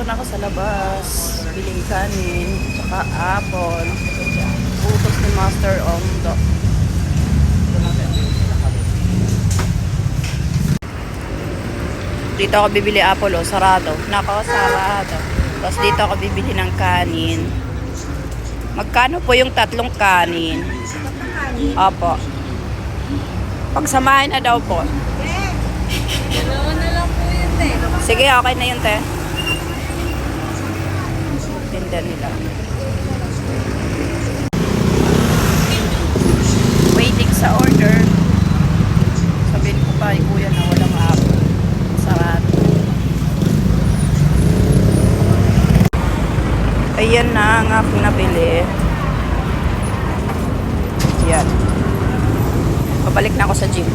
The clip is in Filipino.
na ako sa labas. Biling kanin, tsaka apple. Utos ni Master Omdo. Dito ako bibili apple, oh, sarado. Nako, sarado. Tapos dito ako bibili ng kanin. Magkano po yung tatlong kanin? Opo. Pagsamahin na daw po. Dalawa na lang po yun eh. Sige, okay na yun, te. Tinda nila. Waiting sa order. Sabihin ko pa, kuya na walang apple. Sarado. Ayan na ang aking nabili. Yan. Pabalik na ako sa gym.